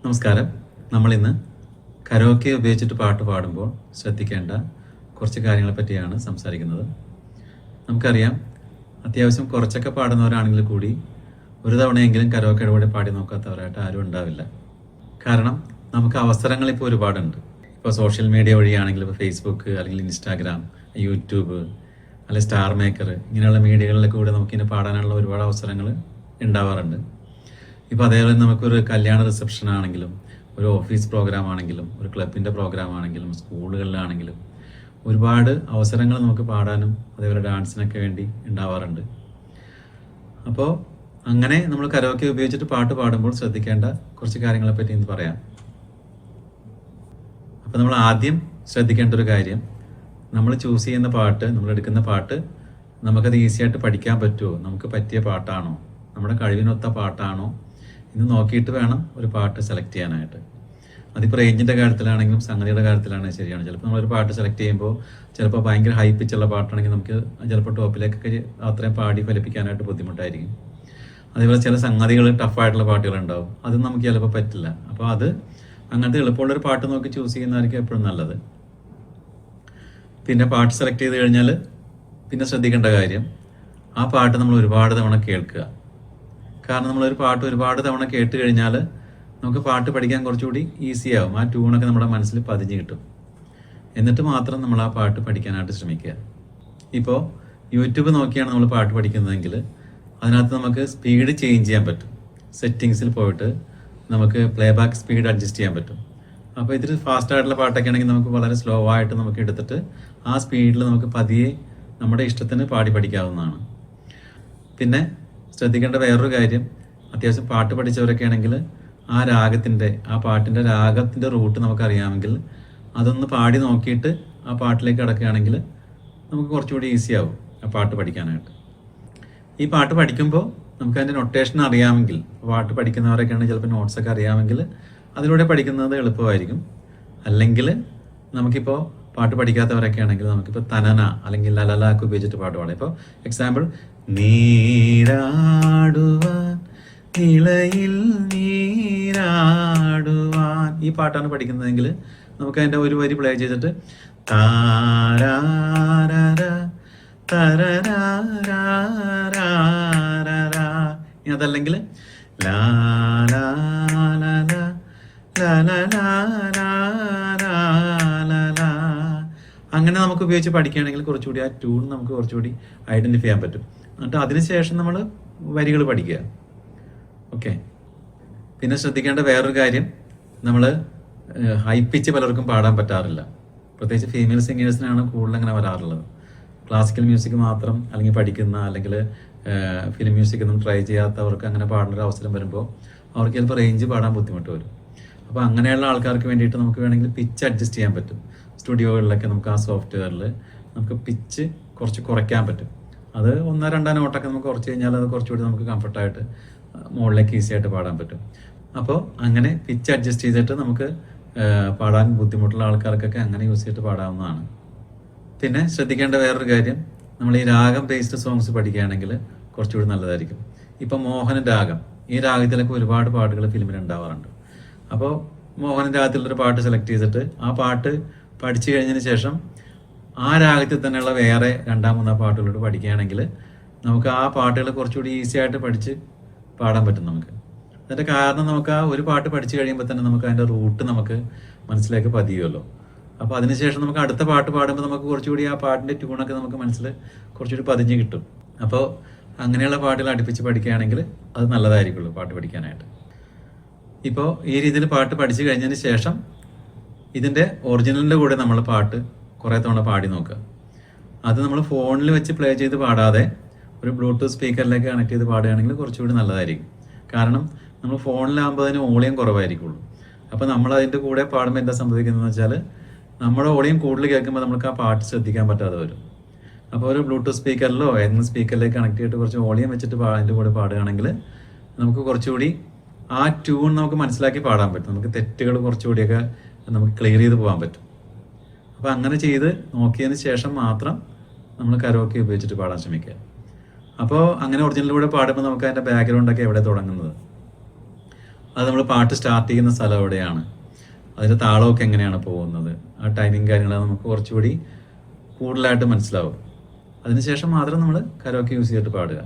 നമസ്കാരം. നമ്മളിന്ന് കരോക്കെ ഉപയോഗിച്ചിട്ട് പാട്ട് പാടുമ്പോൾ ശ്രദ്ധിക്കേണ്ട കുറച്ച് കാര്യങ്ങളെ പറ്റിയാണ് സംസാരിക്കുന്നത്. നമുക്കറിയാം, അത്യാവശ്യം കുറച്ചൊക്കെ പാടുന്നവരാണെങ്കിൽ കൂടി ഒരു തവണയെങ്കിലും കരോക്കയുടെ കൂടെ പാടി നോക്കാത്തവരായിട്ട് ആരും ഉണ്ടാവില്ല. കാരണം നമുക്ക് അവസരങ്ങൾ ഇപ്പോൾ ഒരുപാടുണ്ട്. ഇപ്പോൾ സോഷ്യൽ മീഡിയ വഴിയാണെങ്കിൽ ഇപ്പോൾ ഫേസ്ബുക്ക്, അല്ലെങ്കിൽ ഇൻസ്റ്റാഗ്രാം, യൂട്യൂബ്, അല്ലെങ്കിൽ സ്റ്റാർ മേക്കർ, ഇങ്ങനെയുള്ള മീഡിയകളിലൊക്കെ കൂടെ നമുക്കിനി പാടാനുള്ള ഒരുപാട് അവസരങ്ങൾ ഉണ്ടാവാറുണ്ട്. ഇപ്പോൾ അതേപോലെ നമുക്കൊരു കല്യാണ റിസപ്ഷൻ ആണെങ്കിലും, ഒരു ഓഫീസ് പ്രോഗ്രാം ആണെങ്കിലും, ഒരു ക്ലബിൻ്റെ പ്രോഗ്രാം ആണെങ്കിലും, സ്കൂളുകളിലാണെങ്കിലും ഒരുപാട് അവസരങ്ങൾ നമുക്ക് പാടാനും അതേപോലെ ഡാൻസിനൊക്കെ വേണ്ടി ഉണ്ടാവാറുണ്ട്. അപ്പോൾ അങ്ങനെ നമ്മൾ കരോക്കെ ഉപയോഗിച്ചിട്ട് പാട്ട് പാടുമ്പോൾ ശ്രദ്ധിക്കേണ്ട കുറച്ച് കാര്യങ്ങളെ പറ്റി ഇന്ന് പറയാം. അപ്പോൾ നമ്മൾ ആദ്യം ശ്രദ്ധിക്കേണ്ട ഒരു കാര്യം, നമ്മൾ ചൂസ് ചെയ്യുന്ന പാട്ട്, നമ്മൾ എടുക്കുന്ന പാട്ട് നമുക്കത് ഈസിയായിട്ട് പഠിക്കാൻ പറ്റുമോ, നമുക്ക് പറ്റിയ പാട്ടാണോ, നമ്മുടെ കഴിവിനൊത്ത പാട്ടാണോ എന്ന് നോക്കിയിട്ട് വേണം ഒരു പാട്ട് സെലക്ട് ചെയ്യാനായിട്ട്. അതിപ്പോൾ റേഞ്ചിൻ്റെ കാര്യത്തിലാണെങ്കിലും സംഗതിയുടെ കാര്യത്തിലാണെങ്കിലും ശരിയാണ്. ചിലപ്പോൾ നമ്മളൊരു പാട്ട് സെലക്ട് ചെയ്യുമ്പോൾ ചിലപ്പോൾ ഭയങ്കര ഹൈ പിച്ചുള്ള പാട്ടാണെങ്കിൽ നമുക്ക് ചിലപ്പോൾ ടോപ്പിലേക്കൊക്കെ അത്രയും പാടി ഫലിപ്പിക്കാനായിട്ട് ബുദ്ധിമുട്ടായിരിക്കും. അതേപോലെ ചില സംഗതികൾ ടഫായിട്ടുള്ള പാട്ടുകളുണ്ടാവും, അതും നമുക്ക് ചിലപ്പോൾ പറ്റില്ല. അപ്പോൾ അത് അങ്ങനത്തെ എളുപ്പമുള്ളൊരു പാട്ട് നോക്കി ചൂസ് ചെയ്യുന്നതായിരിക്കും എപ്പോഴും നല്ലത്. പിന്നെ പാട്ട് സെലക്ട് ചെയ്ത് കഴിഞ്ഞാൽ പിന്നെ ശ്രദ്ധിക്കേണ്ട കാര്യം, ആ പാട്ട് നമ്മൾ ഒരുപാട് തവണ കേൾക്കുക. കാരണം നമ്മളൊരു പാട്ട് ഒരുപാട് തവണ കേട്ട് കഴിഞ്ഞാൽ നമുക്ക് പാട്ട് പഠിക്കാൻ കുറച്ചുകൂടി ഈസിയാവും. ആ ട്യൂണൊക്കെ നമ്മുടെ മനസ്സിൽ പതിഞ്ഞ് കിട്ടും. എന്നിട്ട് മാത്രം നമ്മൾ ആ പാട്ട് പഠിക്കാനായിട്ട് ശ്രമിക്കുക. ഇപ്പോൾ യൂട്യൂബ് നോക്കിയാണ് നമ്മൾ പാട്ട് പഠിക്കുന്നതെങ്കിൽ അതിനകത്ത് നമുക്ക് സ്പീഡ് ചേഞ്ച് ചെയ്യാൻ പറ്റും. സെറ്റിങ്സിൽ പോയിട്ട് നമുക്ക് പ്ലേ ബാക്ക് സ്പീഡ് അഡ്ജസ്റ്റ് ചെയ്യാൻ പറ്റും. അപ്പോൾ ഇതിൽ ഫാസ്റ്റ് ആയിട്ടുള്ള പാട്ടൊക്കെ ആണെങ്കിൽ നമുക്ക് വളരെ സ്ലോ ആയിട്ട് നമുക്ക് എടുത്തിട്ട് ആ സ്പീഡിൽ നമുക്ക് പതിയെ നമ്മുടെ ഇഷ്ടത്തിന് പാടി പഠിക്കാവുന്നതാണ്. പിന്നെ ശ്രദ്ധിക്കേണ്ട വേറൊരു കാര്യം, അത്യാവശ്യം പാട്ട് പഠിച്ചവരൊക്കെ ആണെങ്കിൽ ആ രാഗത്തിൻ്റെ, ആ പാട്ടിൻ്റെ രാഗത്തിൻ്റെ റൂട്ട് നമുക്കറിയാമെങ്കിൽ അതൊന്ന് പാടി നോക്കിയിട്ട് ആ പാട്ടിലേക്ക് കിടക്കുകയാണെങ്കിൽ നമുക്ക് കുറച്ചുകൂടി ഈസിയാവും ആ പാട്ട് പഠിക്കാനായിട്ട്. ഈ പാട്ട് പഠിക്കുമ്പോൾ നമുക്ക് അതിൻ്റെ നൊട്ടേഷൻ അറിയാമെങ്കിൽ, പാട്ട് പഠിക്കുന്നവരൊക്കെ ആണെങ്കിൽ ചിലപ്പോൾ നോട്ട്സൊക്കെ അറിയാമെങ്കിൽ അതിലൂടെ പഠിക്കുന്നത് എളുപ്പമായിരിക്കും. അല്ലെങ്കിൽ നമുക്കിപ്പോൾ പാട്ട് പഠിക്കാത്തവരൊക്കെ ആണെങ്കിൽ നമുക്കിപ്പോൾ തനന അല്ലെങ്കിൽ ലലലാക്ക് ഉപയോഗിച്ചിട്ട് പാട്ട് പാടാം. ഇപ്പോൾ എക്സാമ്പിൾ, നീരാടുവാൻ നിളയിൽ നീരാടുവാൻ, ഈ പാട്ടാണ് പഠിക്കുന്നതെങ്കിൽ നമുക്ക് അതിൻ്റെ ഒരു വരി പ്ലേ ചെയ്തിട്ട് താരാരാര തരരാരാരാരാ, ഇനി അതല്ലെങ്കിൽ ലാ ലാ ലാ ലാ ലാ ലാ ലാ ലാ, അങ്ങനെ നമുക്ക് ഉപയോഗിച്ച് പഠിക്കുകയാണെങ്കിൽ കുറച്ചുകൂടി ആ ട്യൂൺ നമുക്ക് കുറച്ചുകൂടി ഐഡൻറ്റിഫൈ ചെയ്യാൻ പറ്റും. എന്നിട്ട് അതിനുശേഷം നമ്മൾ വരികൾ പഠിക്കുക. ഓക്കെ. പിന്നെ ശ്രദ്ധിക്കേണ്ട വേറൊരു കാര്യം, നമ്മൾ ഹൈ പിച്ച് പലർക്കും പാടാൻ പറ്റാറില്ല. പ്രത്യേകിച്ച് ഫീമെയിൽ സിംഗേഴ്സിനാണ് കൂടുതൽ അങ്ങനെ വരാറുള്ളത്. ക്ലാസിക്കൽ മ്യൂസിക് മാത്രം അല്ലെങ്കിൽ പഠിക്കുന്ന, അല്ലെങ്കിൽ ഫിലിം മ്യൂസിക് ഒന്നും ട്രൈ ചെയ്യാത്തവർക്ക് അങ്ങനെ പാടുന്ന ഒരു അവസരം വരുമ്പോൾ അവർക്ക് ചിലപ്പോൾ റേഞ്ച് പാടാൻ ബുദ്ധിമുട്ട് വരും. അപ്പോൾ അങ്ങനെയുള്ള ആൾക്കാർക്ക് വേണ്ടിയിട്ട് നമുക്ക് വേണമെങ്കിൽ പിച്ച് അഡ്ജസ്റ്റ് ചെയ്യാൻ പറ്റും. സ്റ്റുഡിയോകളിലൊക്കെ നമുക്ക് ആ സോഫ്റ്റ്വെയറിൽ നമുക്ക് പിച്ച് കുറച്ച് കുറയ്ക്കാൻ പറ്റും. അത് 1-2 നോട്ടൊക്കെ നമുക്ക് കുറച്ച് കഴിഞ്ഞാൽ അത് കുറച്ചുകൂടി നമുക്ക് കംഫർട്ടായിട്ട് മുകളിലേക്ക് ഈസി ആയിട്ട് പാടാൻ പറ്റും. അപ്പോൾ അങ്ങനെ പിച്ച് അഡ്ജസ്റ്റ് ചെയ്തിട്ട് നമുക്ക് പാടാൻ ബുദ്ധിമുട്ടുള്ള ആൾക്കാർക്കൊക്കെ അങ്ങനെ യൂസ് ചെയ്തിട്ട് പാടാവുന്നതാണ്. പിന്നെ ശ്രദ്ധിക്കേണ്ട വേറൊരു കാര്യം, നമ്മൾ ഈ രാഗം ബേസ്ഡ് സോങ്സ് പഠിക്കുകയാണെങ്കിൽ കുറച്ചുകൂടി നല്ലതായിരിക്കും. ഇപ്പം മോഹന രാഗം, ഈ രാഗത്തിലൊക്കെ ഒരുപാട് പാട്ടുകൾ ഫിലിമിൽ ഉണ്ടാവാറുണ്ട്. അപ്പോൾ മോഹന രാഗത്തിലുള്ളൊരു പാട്ട് സെലക്ട് ചെയ്തിട്ട് ആ പാട്ട് പഠിച്ചു കഴിഞ്ഞതിന് ശേഷം ആ രാഗത്തിൽ തന്നെയുള്ള വേറെ 2-3 പാട്ടുകളോട് പഠിക്കുകയാണെങ്കിൽ നമുക്ക് ആ പാട്ടുകൾ കുറച്ചുകൂടി ഈസി ആയിട്ട് പഠിച്ച് പാടാൻ പറ്റും നമുക്ക്. അതിൻ്റെ കാരണം നമുക്ക് ആ ഒരു പാട്ട് പഠിച്ചു കഴിയുമ്പോൾ തന്നെ നമുക്ക് അതിൻ്റെ റൂട്ട് നമുക്ക് മനസ്സിലേക്ക് പതിയുമല്ലോ. അപ്പോൾ അതിനുശേഷം നമുക്ക് അടുത്ത പാട്ട് പാടുമ്പോൾ നമുക്ക് കുറച്ചുകൂടി ആ പാട്ടിൻ്റെ ട്യൂണൊക്കെ നമുക്ക് മനസ്സിൽ കുറച്ചുകൂടി പതിഞ്ഞ് കിട്ടും. അപ്പോൾ അങ്ങനെയുള്ള പാട്ടുകൾ അടുപ്പിച്ച് പഠിക്കുകയാണെങ്കിൽ അത് നല്ലതായിരിക്കുള്ളൂ പാട്ട് പഠിക്കാനായിട്ട്. ഇപ്പോൾ ഈ രീതിയിൽ പാട്ട് പഠിച്ചു കഴിഞ്ഞതിന് ശേഷം ഇതിൻ്റെ ഒറിജിനലിൻ്റെ കൂടെ നമ്മൾ പാട്ട് കുറേ തവണ പാടി നോക്കുക. അത് നമ്മൾ ഫോണിൽ വെച്ച് പ്ലേ ചെയ്ത് പാടാതെ ഒരു ബ്ലൂടൂത്ത് സ്പീക്കറിലേക്ക് കണക്ട് ചെയ്ത് പാടുകയാണെങ്കിൽ കുറച്ചുകൂടി നല്ലതായിരിക്കും. കാരണം നമ്മൾ ഫോണിലാകുമ്പോൾ അതിന് വോളിയം കുറവായിരിക്കുള്ളൂ. അപ്പോൾ നമ്മൾ അതിൻ്റെ കൂടെ പാടുമ്പോൾ എന്താ സംഭവിക്കുന്നതെന്ന് വെച്ചാൽ നമ്മുടെ വോളിയം കൂടുതൽ കേൾക്കുമ്പോൾ നമുക്ക് ആ പാട്ട് ശ്രദ്ധിക്കാൻ പറ്റാതെ വരും. അപ്പോൾ ഒരു ബ്ലൂടൂത്ത് സ്പീക്കറിലോ ഏതെങ്കിലും സ്പീക്കറിലേക്ക് കണക്ട് ചെയ്തിട്ട് കുറച്ച് വോളിയം വെച്ചിട്ട് അതിൻ്റെ കൂടെ പാടുകയാണെങ്കിൽ നമുക്ക് കുറച്ചുകൂടി ആ ട്യൂൺ നമുക്ക് മനസ്സിലാക്കി പാടാൻ പറ്റും. നമുക്ക് തെറ്റുകൾ കുറച്ചുകൂടിയൊക്കെ നമുക്ക് ക്ലിയർ ചെയ്ത് പോകാൻ പറ്റും. അപ്പോൾ അങ്ങനെ ചെയ്ത് നോക്കിയതിന് ശേഷം മാത്രം നമ്മൾ കരോക്കെ ഉപയോഗിച്ചിട്ട് പാടാൻ ശ്രമിക്കുക. അപ്പോൾ അങ്ങനെ ഒറിജിനലിലൂടെ പാടുമ്പോൾ നമുക്ക് അതിൻ്റെ ബാക്ക്ഗ്രൗണ്ടൊക്കെ എവിടെ തുടങ്ങുന്നത്, അത് നമ്മൾ പാട്ട് സ്റ്റാർട്ട് ചെയ്യുന്ന സ്ഥലം എവിടെയാണ്, അതിൻ്റെ താളമൊക്കെ എങ്ങനെയാണ് പോകുന്നത്, ആ ടൈമിങ് കാര്യങ്ങൾ നമുക്ക് കുറച്ചുകൂടി കൂടുതലായിട്ട് മനസ്സിലാവും. അതിനുശേഷം മാത്രം നമ്മൾ കരോക്കെ യൂസ് ചെയ്തിട്ട് പാടുക.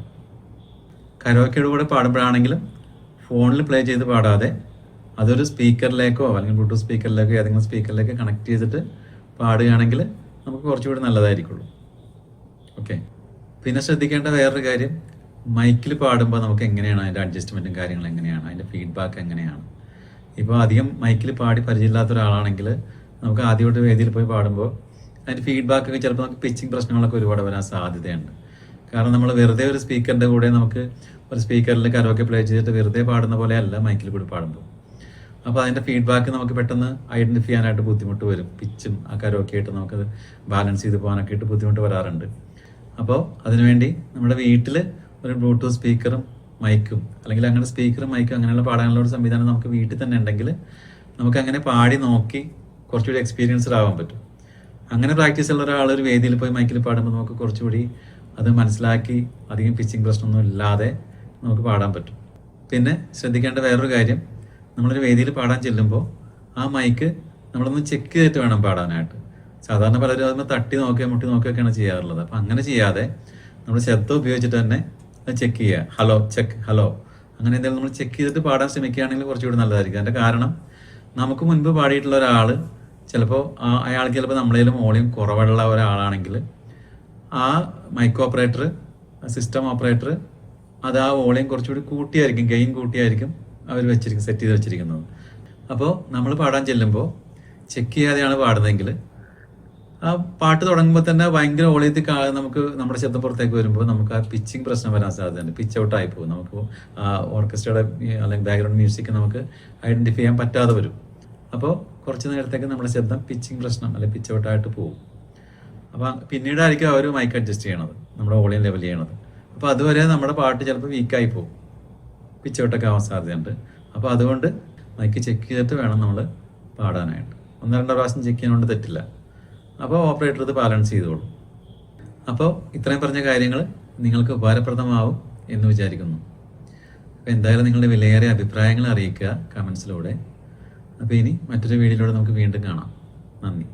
കരോക്കയുടെ കൂടെ പാടുമ്പോഴാണെങ്കിലും ഫോണിൽ പ്ലേ ചെയ്ത് പാടാതെ അതൊരു സ്പീക്കറിലേക്കോ അല്ലെങ്കിൽ ബ്ലൂടൂത്ത് സ്പീക്കറിലേക്കോ ഏതെങ്കിലും സ്പീക്കറിലേക്കോ കണക്ട് ചെയ്തിട്ട് പാടുകയാണെങ്കിൽ നമുക്ക് കുറച്ചുകൂടി നല്ലതായിരിക്കുള്ളൂ. ഓക്കെ. പിന്നെ ശ്രദ്ധിക്കേണ്ട വേറൊരു കാര്യം, മൈക്കിൽ പാടുമ്പോൾ നമുക്ക് എങ്ങനെയാണ് അതിൻ്റെ അഡ്ജസ്റ്റ്മെൻറ്റും കാര്യങ്ങളും എങ്ങനെയാണ്, അതിൻ്റെ ഫീഡ്ബാക്ക് എങ്ങനെയാണ്. ഇപ്പോൾ അധികം മൈക്കിൽ പാടി പരിചയമില്ലാത്ത ഒരാളാണെങ്കിൽ നമുക്ക് ആദ്യമായിട്ട് വേദിയിൽ പോയി പാടുമ്പോൾ അതിൻ്റെ ഫീഡ്ബാക്കൊക്കെ ചിലപ്പോൾ നമുക്ക് പിച്ചിങ് പ്രശ്നങ്ങളൊക്കെ ഒരുപാട് വരാൻ സാധ്യതയുണ്ട്. കാരണം നമ്മൾ വെറുതെ ഒരു സ്പീക്കറിൻ്റെ കൂടെ നമുക്ക് ഒരു സ്പീക്കറിൽ കരോക്കെ പ്ലേ ചെയ്തിട്ട് വെറുതെ പാടുന്ന പോലെയല്ല മൈക്കിൽ കൂടി പാടുമ്പോൾ. അപ്പോൾ അതിൻ്റെ ഫീഡ്ബാക്ക് നമുക്ക് പെട്ടെന്ന് ഐഡൻറ്റിഫൈ ചെയ്യാനായിട്ട് ബുദ്ധിമുട്ട് വരും. പിച്ചും ആ കരോക്കെ ആയിട്ട് നമുക്കത് ബാലൻസ് ചെയ്ത് പോകാനൊക്കെ ആയിട്ട് ബുദ്ധിമുട്ട് വരാറുണ്ട്. അപ്പോൾ അതിനുവേണ്ടി നമ്മുടെ വീട്ടിൽ ഒരു ബ്ലൂടൂത്ത് സ്പീക്കറും മൈക്കും അല്ലെങ്കിൽ അങ്ങനെ സ്പീക്കറും മൈക്കും അങ്ങനെയുള്ള പാടാനുള്ള ഒരു സംവിധാനം നമുക്ക് വീട്ടിൽ തന്നെ ഉണ്ടെങ്കിൽ നമുക്ക് അങ്ങനെ പാടി നോക്കി കുറച്ചുകൂടി എക്സ്പീരിയൻസ്ഡ് ആവാൻ പറ്റും. അങ്ങനെ പ്രാക്ടീസ് ഉള്ള ഒരാൾ ഒരു വേദിയിൽ പോയി മൈക്കിൽ പാടുമ്പോൾ നമുക്ക് കുറച്ചുകൂടി അത് മനസ്സിലാക്കി അധികം പിച്ചിങ് പ്രശ്നമൊന്നും ഇല്ലാതെ നമുക്ക് പാടാൻ പറ്റും. പിന്നെ ശ്രദ്ധിക്കേണ്ട വേറൊരു കാര്യം, നമ്മളൊരു വേദിയിൽ പാടാൻ ചെല്ലുമ്പോൾ ആ മൈക്ക് നമ്മളൊന്ന് ചെക്ക് ചെയ്തിട്ട് വേണം പാടാനായിട്ട്. സാധാരണ പലരും അതിന് തട്ടി നോക്കുകയോ മുട്ടി നോക്കുകയൊക്കെയാണ് ചെയ്യാറുള്ളത്. അപ്പം അങ്ങനെ ചെയ്യാതെ നമ്മൾ ശബ്ദം ഉപയോഗിച്ചിട്ട് തന്നെ അത് ചെക്ക് ചെയ്യുക. ഹലോ ചെക്ക്, ഹലോ, അങ്ങനെ എന്തെങ്കിലും നമ്മൾ ചെക്ക് ചെയ്തിട്ട് പാടാൻ ശ്രമിക്കുകയാണെങ്കിൽ കുറച്ചുകൂടി നല്ലതായിരിക്കും. അതിൻ്റെ കാരണം നമുക്ക് മുൻപ് പാടിയിട്ടുള്ള ഒരാൾ ചിലപ്പോൾ അയാൾക്ക് ചിലപ്പോൾ നമ്മളേലും വോളിയം കുറവുള്ള ഒരാളാണെങ്കിൽ ആ മൈക്ക് ഓപ്പറേറ്റർ, സിസ്റ്റം ഓപ്പറേറ്റർ അത് ആ വോളിയം കുറച്ചുകൂടി കൂട്ടിയായിരിക്കും, ഗെയിൻ കൂട്ടിയായിരിക്കും അവർ സെറ്റ് ചെയ്ത് വെച്ചിരിക്കുന്നത്. അപ്പോൾ നമ്മൾ പാടാൻ ചെല്ലുമ്പോൾ ചെക്ക് ചെയ്യാതെയാണ് പാടുന്നതെങ്കിൽ ആ പാട്ട് തുടങ്ങുമ്പോൾ തന്നെ ഭയങ്കര വോളിയത്തിൽ നമുക്ക് നമ്മുടെ ശബ്ദം പുറത്തേക്ക് വരുമ്പോൾ നമുക്ക് ആ പിച്ചിങ് പ്രശ്നം വരാൻ സാധ്യതയുണ്ട്. പിച്ച് ഔട്ടായി പോകും. നമുക്ക് ആ ഓർക്കസ്ട്രയുടെ അല്ലെങ്കിൽ ബാക്ക്ഗ്രൗണ്ട് മ്യൂസിക് നമുക്ക് ഐഡൻറ്റിഫൈ ചെയ്യാൻ പറ്റാതെ വരും. അപ്പോൾ കുറച്ച് നേരത്തേക്ക് നമ്മുടെ ശബ്ദം പിച്ചിങ് പ്രശ്നം അല്ലെങ്കിൽ പിച്ച് ഔട്ടായിട്ട് പോകും. അപ്പോൾ പിന്നീടായിരിക്കും അവർ മൈക്ക് അഡ്ജസ്റ്റ് ചെയ്യണത്, നമ്മുടെ വോളിയം ലെവൽ ചെയ്യണത്. അപ്പോൾ അതുവരെ നമ്മുടെ പാട്ട് ചിലപ്പോൾ വീക്കായി പോകും, പിച്ച് ഔട്ടൊക്കെ ആവാൻ സാധ്യതയുണ്ട്. അപ്പോൾ അതുകൊണ്ട് മൈക്ക് ചെക്ക് ചെയ്തിട്ട് വേണം നമ്മൾ പാടാനായിട്ട്. 1-2 പ്രാവശ്യം ചെക്ക് ചെയ്യുന്നതുകൊണ്ട് തെറ്റില്ല. അപ്പോൾ ഓപ്പറേറ്റർ ഇത് ബാലൻസ് ചെയ്തോളും. അപ്പോൾ ഇത്രയും പറഞ്ഞ കാര്യങ്ങൾ നിങ്ങൾക്ക് ഉപകാരപ്രദമാവും എന്ന് വിചാരിക്കുന്നു. അപ്പോൾ എന്തായാലും നിങ്ങളുടെ വിലയേറിയ അഭിപ്രായങ്ങൾ അറിയിക്കുക കമൻസിലൂടെ. അപ്പോൾ ഇനി മറ്റൊരു വീഡിയോയിലൂടെ നമുക്ക് വീണ്ടും കാണാം. നന്ദി.